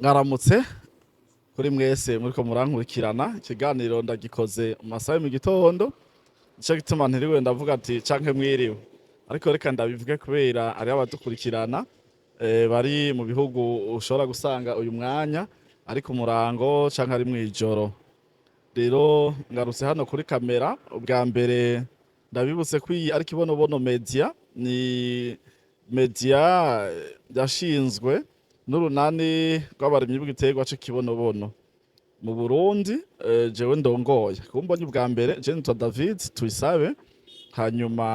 Mwaramutse kuri mwese muriko murankurikirana ikiganiro ndagikoze mu masaha yo mu gitondo nico gituma ntiriwe ndavuga ati canke mwiriwe ariko reka ndabivuge kubera ari abadukurikirana bari mu bihugu ushobora gusanga uyu mwanya ari ku murango canke ari mw'ijoro rero ngarutse hano kuri kamera ubwa mbere ndabibutse ko iyi ari Kibonobono Media ni media yashinzwe n'urunani rw'abarimyi b'igiterwa c'ikibonobono mu Burundi. Jewe ndongoye kumbonye ubwa mbere je nitwa David Tuyisabe hanyuma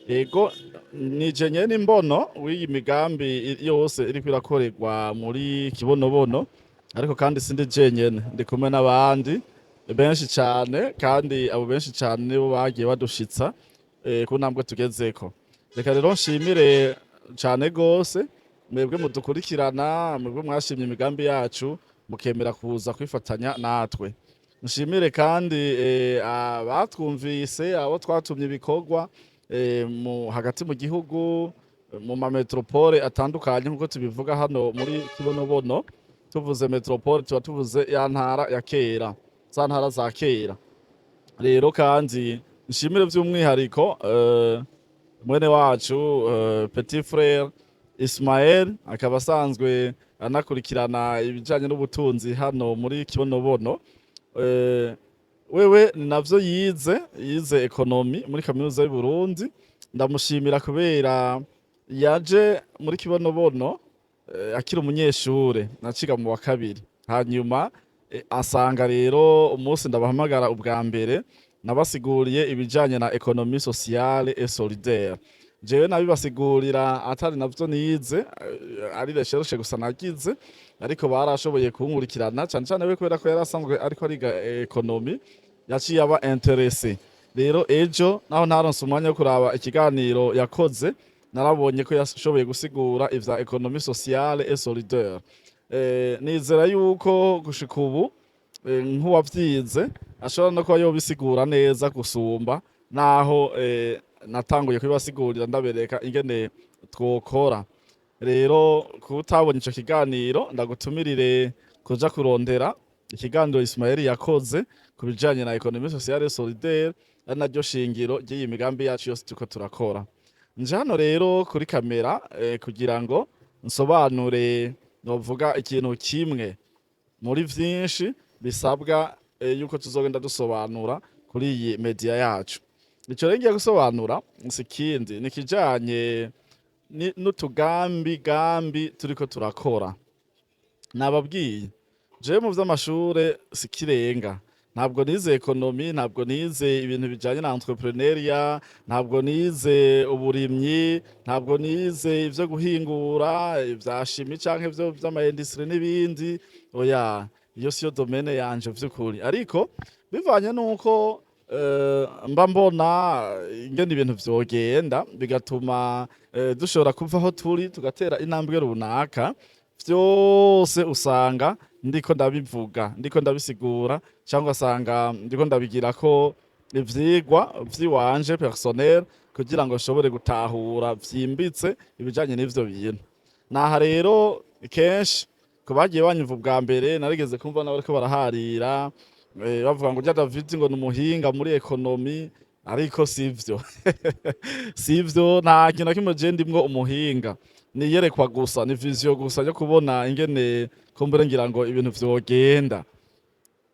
ego nije nyene imbono w'iyi migambi yose iriko irakorerwa muri Kibonobono ariko kandi sindi jenyene ndi kumwe n'abandi benshi cane kandi abo benshi cane nibo bagiye badushitsa ku ntambwe tugezeko. Reka rero nshimire cane gose mwebwe mudukurikirana, mwebwe mwashimye imigambi yacu mukemera kuza kwifatanya natwe. Nshimire kandi abatwumvise, abo twatumye ibikorwa hagati mu gihugu mu mametropole atandukanye nkuko tubivuga hano muri Kibonobono. Tuvuze metropole tuba tuvuze ya ntara ya kera, za ntara za kera. Rero kandi nshimire vy'umwihariko mwene wacu petit frère Ismael akaba asanzwe anakurikirana ibijanye n'ubutunzi hano muri Kibonobono. Wewe ni navyo yize ekonomi muri kaminuza y'u Burundi. Ndamushimira kubera yaje muri Kibonobono akiri umunyeshure naciga mu wa kabiri, hanyuma asanga rero umunsi ndabahamagara ubwa mbere nabasiguriye ibijanye na ekonomi sociale et solidaire. Jewe nabibasigurira atari navyo nize ari recherche gusa nagize, ariko barashoboye kunkurikirana cane cane we kubera ko yarasanzwe ariko ariga ekonomi yaciye aba intéressé. Rero ejo naho ntaronse umwanya wo kuraba ikiganiro yakoze narabonye ko yashoboye gusigura ivya ekonomi sociale et solidaire. Nizera yuko gushika ubu nk'uwavyize ashobora no kuba yobisigura neza gusumba naho natanguye kubibasigurira ndabereka ingene twokora. Rero kutabonye ico kiganiro ndagutumirire kuja kurondera ikiganiro Ismael yakoze ku bijanye na ekonomi sociale et solidaire, ari naryo shingiro ry'iyi migambi yacu yose turiko turakora. Nje hano rero kuri kamera kugira ngo nsobanure novuga ikintu kimwe muri vyinshi bisabwa yuko tuzogenda dusobanura kuri iyi media yacu. Ico rero ngiye gusobanura sikindi nikijanye n'utugambi turiko turakora. Nababwiye jewe mu vy'amashure sikirenga, ntabwo nize ekonomi, ntabwo nize ibintu bijanye na entrepreneuria, ntabwo nize uburimyi, ntabwo nize ivyo guhingura ivya shimi canke ivyo vy'ama-industrie n'ibindi. Oya, iyo siyo domaine yanje vy'ukuri, ariko bivanye nuko mba mbona ingene ibintu vyogenda bigatuma dushobora kuva aho turi tugatera intambwe runaka, vyose usanga ndiko ndabivuga, ndiko ndabisigura cyangwa asanga ndiko ndabigirako ivyigwa vyiwanje personnel kugira ngo nshobore gutahura vyimbitse ibijanye n'ivyo bintu. Naha rero kenshi ku bagiye banyumva ubwa mbere narigeze kumva n'abariko baraharira bavuga ngo urya David ngo ni umuhinga muri ekonomi, ariko sivyo. Sivyo, nta kintu na kimwe je ndimwo umuhinga, niyerekwa gusa, ni vision gusa yo kubona ingene kumbure ngira ngo ibintu vyogenda.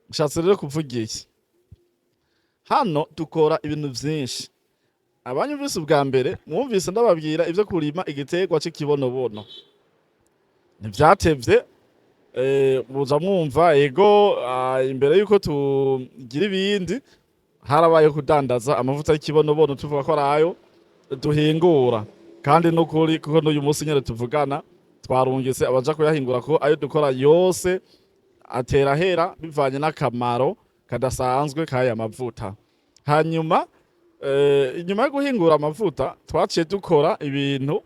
Nshatse rero kuvuga iki? Hano dukora ibintu vyinshi. Abanyumvise ubwa mbere mwumvise ndababwira ivyo kurima igiterwa c'ikibonobono. Ntivyatevye muza mwumva ego imbere yuko tugira ibindi harabaye kudandaza amavuta y'ikibonobono tuvuga ko arayo duhingura, kandi n'ukuri kuko n'uyu munsi nyene tuvugana twarungitse abaja kuyahingura ko ayo dukora yose atera hera bivanye n'akamaro kadasanzwe k'aya mavuta. Hanyuma inyuma yo guhingura amavuta twaciye dukora ibintu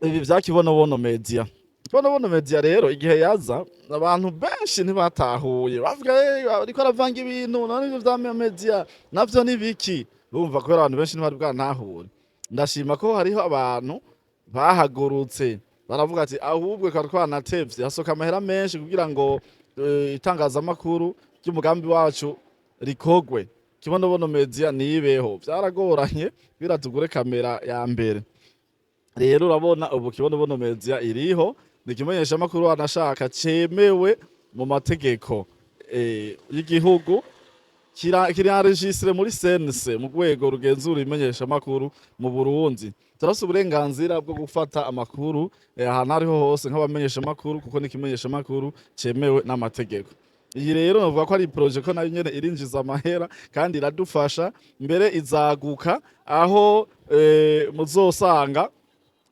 ibi vya Kibonobono Media. Kibonobono Media rero igihe yaza abantu benshi ntibatahuye, bavuga ariko aravanga ibintu none ivyo vya media navyo ni biki. Urumva kubera abantu benshi ntibari bwantahure. Ndashima ko hariho abantu bahagurutse baravuga ati ahubwo kwa twanatevye hasoka amahera menshi kugira ngo itangazamakuru ry'umugambi wacu rikogwe kibonobono media nibeho vyaragoranye kugira tugure kamera ya mbere. Rero urabona ubu kibonobono media iriho ni ikimenyesha makuru anashaka cemewe mu mategeko y'igihugu kiri enregistre muri CNC mu rwego rugenzura imenyesha makuru mu Burundi. Turafise uburenganzira bwo gufata amakuru ahantu ariho hose nk'abamenyesha makuru kuko ni ikimenyesha makuru cemewe n'amategeko. Iyi rero navuga ko ari projet ko nayo nyene irinjiza amahera kandi iradufasha mbere izaguka aho muzosanga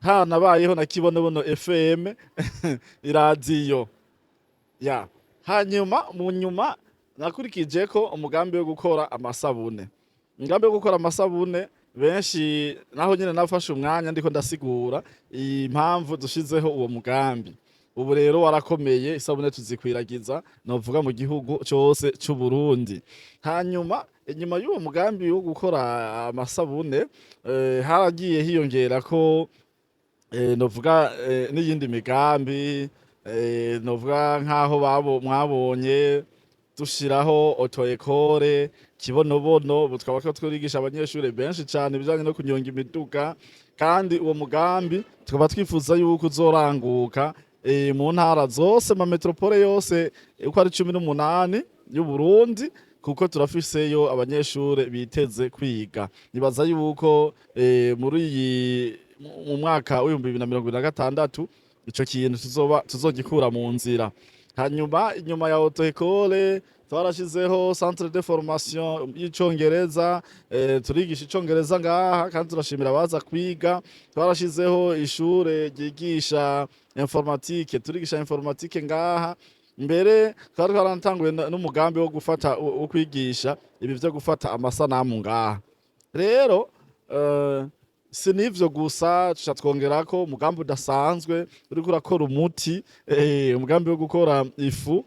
hanabayeho na kibonobono FM iradiyo ya hanyuma mu nyuma nakurikije ko umugambi wo gukora amasabune. Umugambi wo gukora amasabune benshi naho nyene nafashe umwanya ndiko ndasigura impamvu dushizeho uwo mugambi. Ubu rero warakomeye isabune tuzikwiragiza novuga mu gihugu cyose cy'u Burundi. Hanyuma inyuma y'uwo mugambi wo gukora amasabune haragiye hiyongera ko novuga n'iyindi migambi novuga nkaho mwabonye dushiraho auto école kibonobono butwaba ko twigisha abanyeshuri benshi cyane bijanye no kunyonga imiduga kandi uwo mugambi tukaba twifuza yuko uzoranguka mu ntara zose ma metropole yose uko ari 18 y'u Burundi kuko turafiseyo abanyeshuri biteze kwiga. Nibaza yuko muri mu mwaka wa 2026 ico kintu tuzogikura mu nzira. Hanyuma inyuma ya auto école twarashizeho centre de formation y'icongereza turigisha icongereza ngaha kandi turashimira abaza kwiga. Twarashizeho ishure ryigisha informatique turigisha informatique ngaha. Mbere twaratanguye n'umugambi wo gufata ukwigisha ibi byo gufata amasanamu ngaha. Rero sinivyo gusa twongera ko umugambi udasanzwe uriko urakora umuti umugambi wo gukora ifu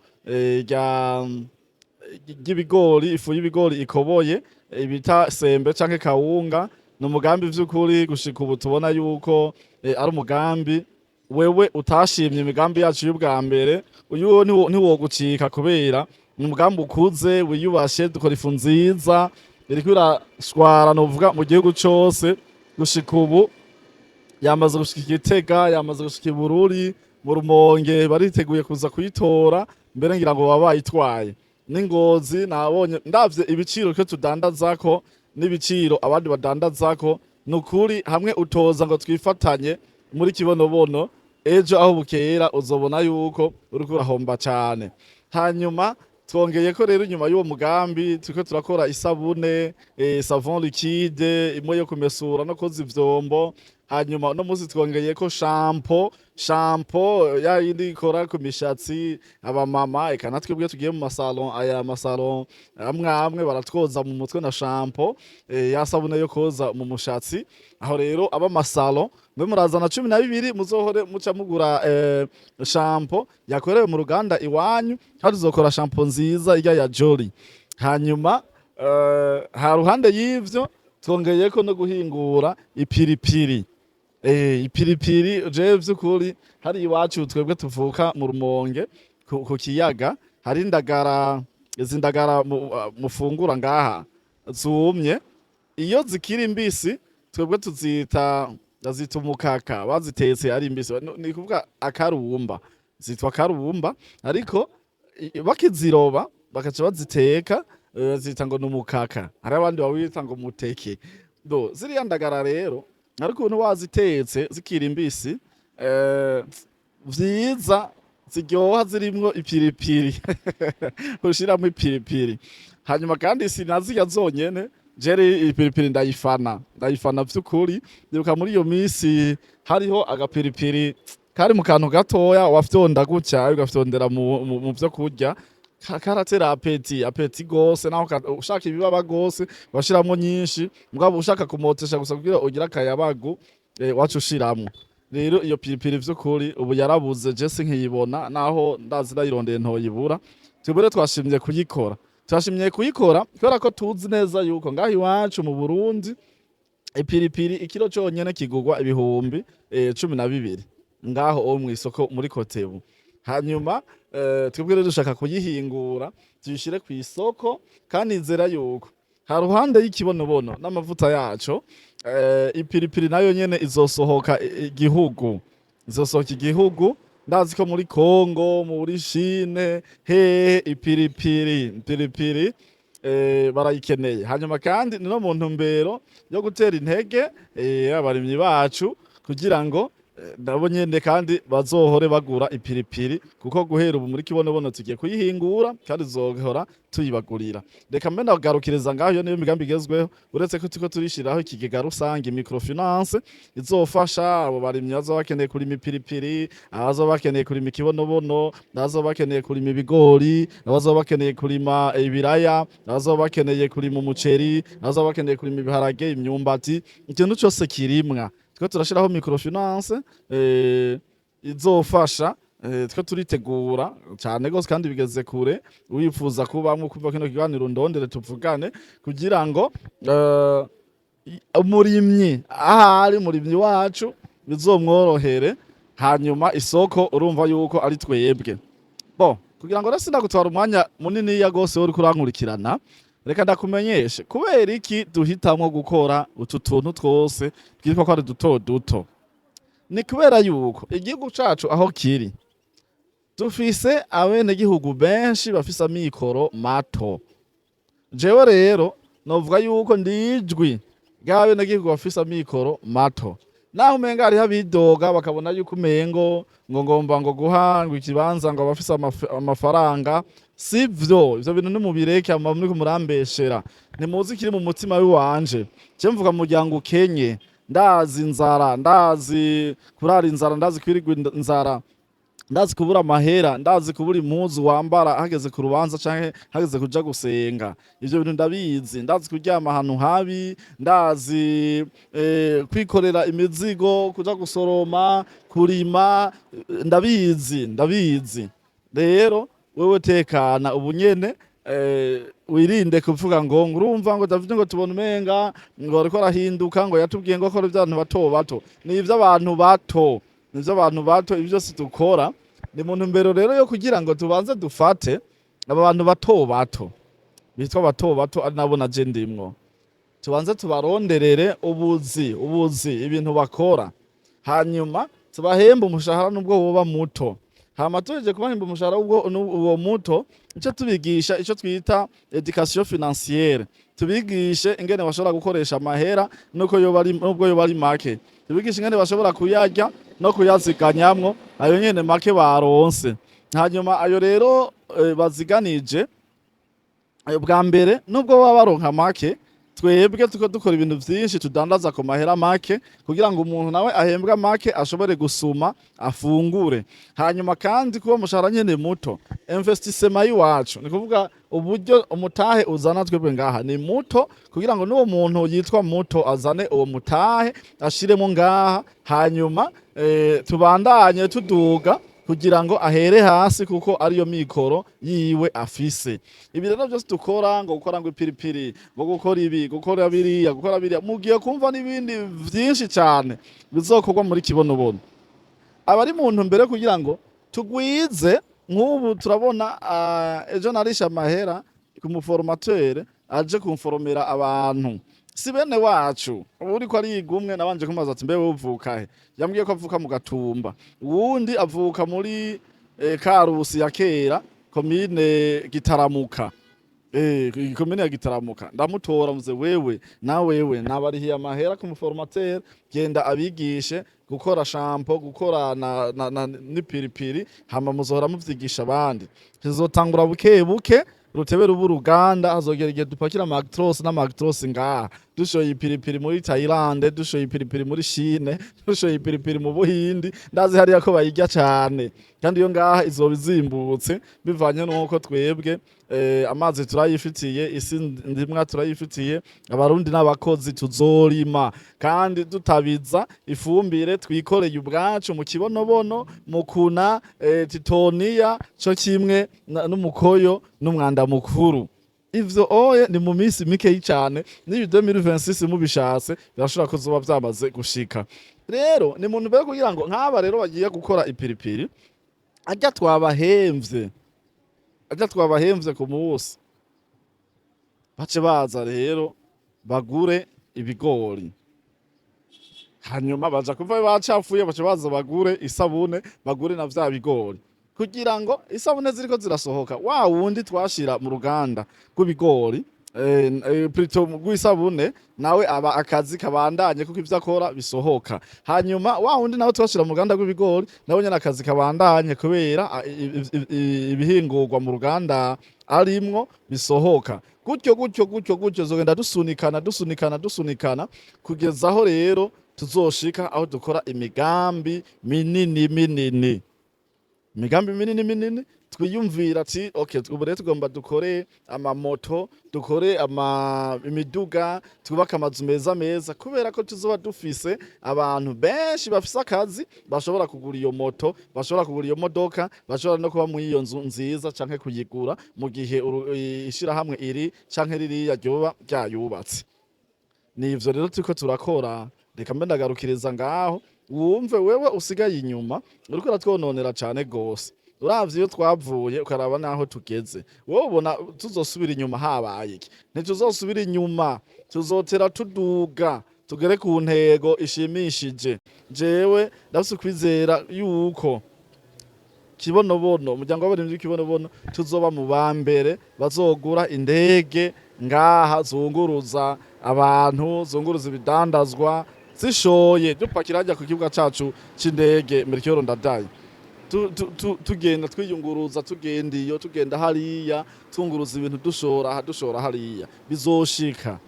y'ibigori ifu y'ibigori ikoboye bita sembe canke kawunga. Ni umugambi vy'ukuri gushika ubu tubona yuko ari umugambi wewe utashimye imigambi yacu y'ubwa mbere uyu ntiwogucika kubera ni umugambi ukuze wiyubashe dukora ifu nziza iriko irashwara novuga mu gihugu cose. Gushika ubu yamaze gushika Igitega yamaze gushika Bururi mu Rumonge bariteguye kuza kuyitora mbere ngira ngo baba bayitwaye n'Ingozi. Nabonye ndavye ibiciro cyo tudandazako n'ibiciro abandi badandazako nukuri hamwe utoza ngo twifatanye muri kibonobono ejo aho bukera uzobona yuko uriko urahomba cyane. Hanyuma twongeye ko rero nyuma y'uwo mugambi turiko turakora isabune savon liquide imwe yo kumesura no koza ivyombo. Hanyuma no muzi twongeye ko shampoo ya yindi ikora ku mishatsi abamama eka twebwe tugiye mu masalon aya masalon amwe baratwoza mu mutwe na shampoo ya sabune yo koza mu mushatsi. Aho rero aba masalon mwe murazana 12 muzohore muca mugura shampoo yakorewe mu ruganda iwanyu kandi uzokora shampoo nziza ijya ya Jolly. Hanyuma ha ruhande y'ivyo twongeye ko no guhingura ipiripiri ipiripiri je vy'ukuri hari iwacu twebwe tuvuka mu Rumonge ku kiyaga hari izindagara mufungura ngaha zumye iyo zikiri mbisi twebwe tuzita umukaka bazitetse ari mbisi ni kuvuga akarumba zitwa karumba ariko bakiziroba bakaca baziteka zita ngo numukaka hari abandi bawita ngo muteke do ziriya ndagara rero ariko uno wazitetse zikiri mbisi vyiza ziryoha zirimwo ipiripiri ushiramo ipiripiri. Hanyuma kandi sinazirya zonyene jeri ipiripiri ndayifana vy'ukuri. Ndibuka muri iyo misi hariho agapiripiri kari mu kantu gatoya wafyonda gutya ugafyondera mu vyo kurya karatera apeti gose naho ushaka ibibaba gose washiramo nyinshi mugabo ushaka kumotesha gusa kugira ugira akayabagu wacu ushiramo. Rero iyo piripiri vy'ukuri ubu yarabuze je sinkiyibona naho ndazi ndayirondeye ntoyibura. Twebwe twashimye kuyikora kubera ko tuzi neza yuko ngaho iwacu mu Burundi ipiripiri ikiro cyonyene kigurwa ibihumbi 12 ngaho o mw'isoko muri Kotebu. Hanyuma twebwe rero dushaka kuyihingura tuyishire kw'isoko, kandi nizera yuko ha ruhande y'ikibonobono n'amavuta yaco, ipiripiri nayo nyene izosohoka igihugu. Ndazi ko muri Kongo, muri Chine, hehe ipiripiri barayikeneye. Hanyuma kandi ni no mu ntumbero yo gutera intege abarimyi bacu kugira ngo nabo nyene kandi bazohore bagura ipiripiri, kuko guhera ubu muri kibonobono tugiye kuyihingura kandi tuzohora tuyibagurira. Reka mbe ndagarukiriza ngaho, iyo niyo migambi igezweho, uretse ko turiko turishiraho ikigega rusange microfinance izofasha abo barimyi bazoba bakeneye kurima ipiripiri, abazoba bakeneye kurima ikibonobono, abazoba bakeneye kurima ibigori, abazoba bakeneye kurima ibiraya, abazoba bakeneye kurima umuceri, abazoba bakeneye kurima ibiharage, imyumbati, ikintu cose kirimwa. Twe turashiraho microfinance izofasha, twe turitegura cyane gose kandi bigeze kure. Wifuza kubamwe kuva kino kiganiro ndondere tuvugane kugira ngo umurimyi ahari murimyi wacu bizomworohere. Hanyuma isoko urumva yuko ari twebwe kugira ngo rasi ndagutwara umwanya munini ya gose uri kurankurikirana. Reka ndakumenyeshe kubera iki duhitamwo gukora utu tuntu twose twitwa ko ari duto. Ni kubera yuko igihugu cacu aho kiri dufise abenegihugu benshi bafise amikoro mato. Jewe rero novuga yuko ndijwi ry'abenegihugu bafise amikoro mato, naho umenga hariho abidoga bakabona yuko umengo ngo ngomba ngo guhangwa ikibanza ngo abafise amafaranga. Sivyo, ivyo bintu nimubireke muri kumurambeshera. Ntimuzi kiri mu mutima w'iwanje. Je mvuga mu muryango ukenye, ndazi inzara, ndazi kurara inzara, ndazi kwirigwa inzara, ndazi kubura amahera, ndazi kubura impuzu wambara hageze ku rubanza canke hageze kuja gusenga. Ivyo bintu ndabizi. Ndazi kuryama ahantu habi, ndazi kwikorera imizigo, kuja gusoroma, kurima, ndabizi. Rero wewe tekana ubu nyene, wirinde kuvuga ngo urumva ngo David ngo tubona umenga ngo ariko arahinduka ngo yatubwiye ngo akora ivy'abantu bato. Ni ivy'abantu bato, ivyo byose dukora ni mu ntumbero rero yo kugira ngo tubanze dufate aba bantu bato bitwa bato ari nabo naje ndimwo, tubanze tubaronderere ubuzi ibintu bakora, hanyuma tubahemba umushahara nubwo woba muto. Hama tuheje kubahemba umushahara uwo muto, ico tubigisha ico twita education financière, tubigishe ingene bashobora gukoresha amahera nubwo yoba ari make, tubigishe ingene bashobora kuyarya no kuyaziganyamwo ayo nyene make baronse. Hanyuma ayo rero baziganije bwa mbere, nubwo baba baronka make, twebwe tuko dukora ibintu vyinshi tudandaza ku mahera make kugira ngo umuntu nawe ahembwa make ashobore gusuma afungure. Hanyuma kandi kuba umushahara nyene muto, investissement yiwacu ni kuvuga uburyo umutahe uzana twebwe ngaha ni muto, kugira ngo n'uwo muntu yitwa muto azane uwo mutahe ashiremo ngaha, hanyuma tubandanye tuduga kugira ngo ahere hasi, kuko ariyo mikoro yiwe afise. Ibi rero byose dukora ngo ipiripiri, ngo gukora ibi, gukora biriya, mugiye kumva n'ibindi vyinshi cyane bizokorwa muri kibonobono. Abari mu ntumbero kugira ngo tugwize, nk'ubu turabona ejo narisha amahera ku muformateur aje kumforomera abantu, si bene wacu. Uri ko ari igumwe nabanje kumaza ati mbewe uvuka he, yambwiye ko avuka mu Gatumba, uwundi avuka muri Karusi ya kera, komine Gitaramuka. Komine ya Gitaramuka. Ndamutora muze wewe nabarihiye amahera ku muformateur, genda abigishe gukora shampoo, gukora n'ipiripiri, hama muzohora muvyigisha abandi. Tuzotangura buke rutebe rubu ruganda, hazogera igihe dupakira Magtros na Magtros ngaha, dushoye ipiripiri muri Thailand, dushoye ipiripiri muri Chine, dushoye ipiripiri mu Buhindi. Ndazi hariya ko bayirya cyane, kandi iyo ngaha izoba izimbutse bivanye nuko twebwe amazi turayifitiye, isi ndimwa turayifitiye, abarundi n'abakozi tuzorima kandi dutabiza ifumbire twikoreye ubwacu mu kibonobono, mu kuna titoniya cyo kimwe n'umukoyo n'umwanda mukuru. Ivyo oye ni mu minsi mikeyi cyane, n'ibi 2026 mubishatse birashobora kuzoba byamaze gushika. rero ni muntu mbere kugira ngo nk'aba rero bagiye gukora ipiripiri arya twabahemvye ku munsi bace baza rero bagure ibigori hanyuma baja kuva bacafuye bace baza bagure isabune bagure na vya bigori kugira ngo isabune ziriko zirasohoka wa wundi twashira mu ruganda rw'ibigori plutôt rw'isabune nawe aba akazi kabandanye kuko ivyo akora bisohoka hanyuma wa wundi nawe twashira mu ruganda rw'ibigori nawe nyene akazi kabandanye kubera ibihingurwa mu ruganda arimwo bisohoka gutyo zogenda dusunikana kugeza aho rero tuzoshika aho dukora imigambi minini twiyumvira ati okay ubu rero tugomba dukore amamoto dukore imiduga twubaka amazu meza kubera ko tuzoba dufise abantu benshi bafise akazi bashobora kugura iyo moto bashobora kugura iyo modoka bashobora no kuba mu iyo nzu nziza canke kuyigura mu gihe ishirahamwe iri canke ririya ryoba ryayubatse nivyo rero turiko turakora reka mbe ndagarukiriza ngaho wumve wewe usigaye inyuma uriko uratwononera cane gose uravye iyo twavuye ukaraba naho tugeze wowe ubona tuzosubira inyuma habaye iki ntituzosubira inyuma tuzotera tuduga tugere ku ntego ishimishije jewe ndafise kwizera yuko kibonobono umuryango w'abarimvyi kibonobono tuzoba mu bambere bazogura indege ngaha zunguruza abantu zunguruza ibidandazwa zishoye dupakira hajya ku kibuga cacu c'indege Melchior Ndadaye tugenda twiyunguruza tugenda iyo tugenda hariya tunguruza ibintu dushora hariya bizoshika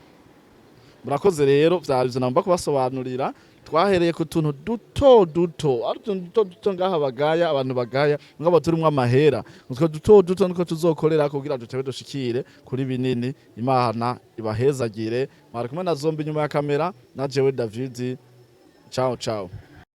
murakoze rero vyari ivyo namba kubasobanurira twahereye ku tuntu duto ari tuntu duto ngaha bagaya abantu bagaya ngabo turimwo amahera utwo duto niko tuzokorera kugira dutebe dushikire kuri binini Imana ibahezagire mwari kumwe na Zombi nyuma ya kamera na jewe David ciao